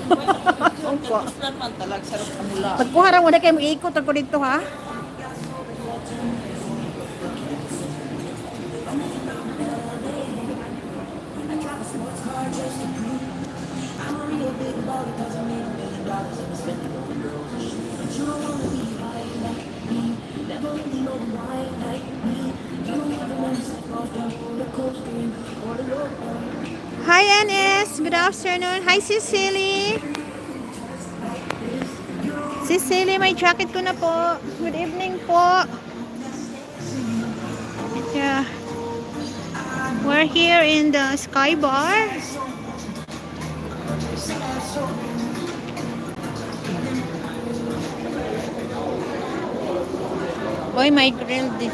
Opo. man talag sarap kamula. Pagkuhara mo na kayo mag-iikot ako dito ha. Hi Anis, good afternoon. Hi Cecily. Cecily, may jacket ko na po. Good evening po. Yeah. We're here in the Sky Bar. Oy, may grilled din.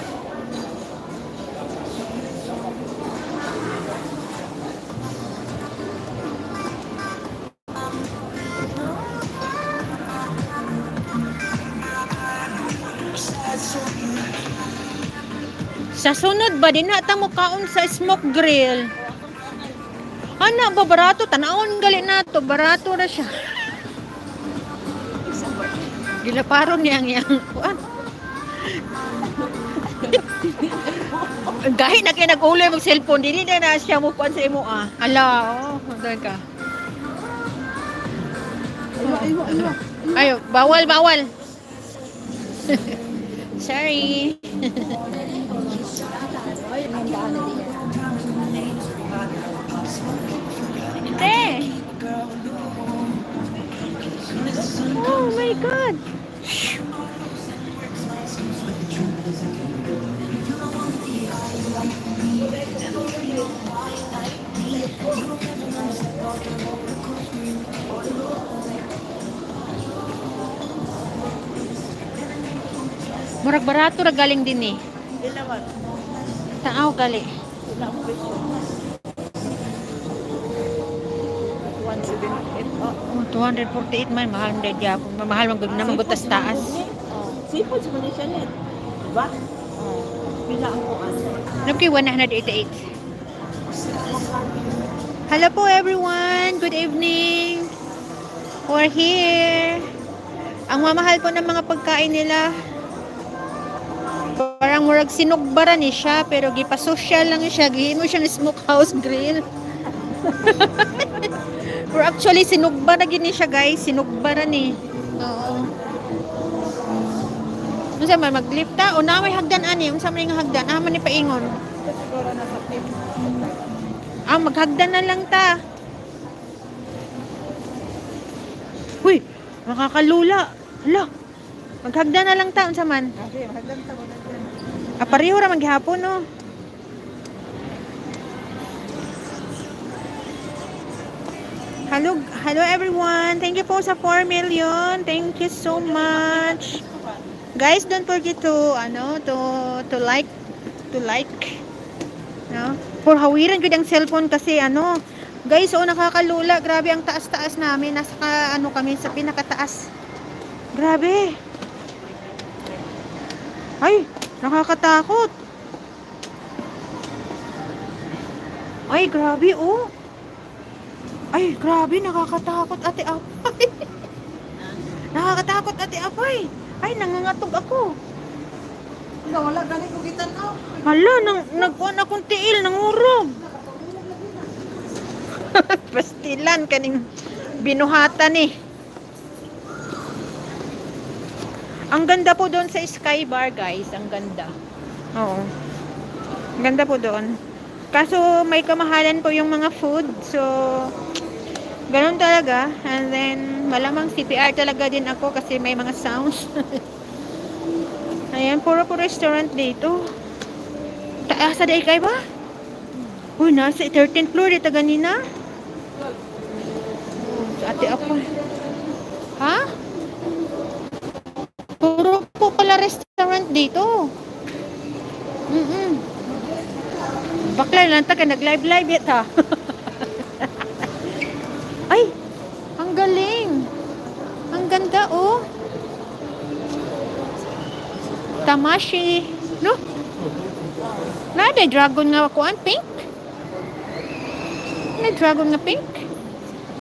Sa sunod ba din hata mo kaon sa smoke grill? Ana ba barato tanawon gali nato, barato ra siya. Gilaparon niyang yang kuan. Gahi na kay nag-uloy mag cellphone dili na siya mo kuan sa imo ah. Ala, oh, ka. Ayo, bawal. Sorry. Te. Oh my God. Murag barato ra galing din eh. Hindi naman. Taaw gali. Wala ang presyo. 178. Oh, 248 man mahal na dia. Mahal man gud naman gutas taas. Seafood sa Malaysia net. Diba? Pila ang kuan. Okay, 188. Hello po everyone. Good evening. We're here. Ang mamahal po ng mga pagkain nila. Parang murag sinugbaran ni siya pero gipa-social lang siya. Gihimo siya ni smokehouse grill. Pero actually sinugba na gini siya guys. Sinugbaran ni. Oo. Unsa man maglift ta o na may hagdan ani? Unsa man nga hagdan? Ah man ni paingon. Siguro na sa tip. Ah maghagdan na lang ta. Uy, makakalula. Hala. Maghagdan na lang ta unsa man? Okay, magandang tawag. Ah, pareho ra man gihapon no. Hello everyone. Thank you po sa 4 million. Thank you so much. Guys, don't forget to to like no. For hawiran gud ang cellphone kasi guys, nakakalula. Grabe ang taas-taas namin. Nasa kami sa pinakataas. Grabe. Ay, nakakatakot. Ay, grabe oh. Ay, grabe, nakakatakot ate Apay. Nakakatakot ate Apay. Ay, nangangatog ako. Wala galing ko kita na. Hala, nagkuhan akong tiil, nangurog. Pastilan kaning binuhatan eh. Ang ganda po doon sa Sky Bar, guys. Ang ganda. Oo. Ang ganda po doon. Kaso may kamahalan po yung mga food. So, ganun talaga. And then, malamang CPR talaga din ako kasi may mga sounds. Ayan, puro po restaurant dito. Taas sa daikay ba? Uy, nasa 13th floor dito ganina. Sa ate ako. Ha? Puro po pala restaurant dito. Bakla lang ta ka nag-live it ha. Ay, ang galing. Ang ganda oh. Tamashi, no? Na dragon nga kuan pink. Na dragon nga pink.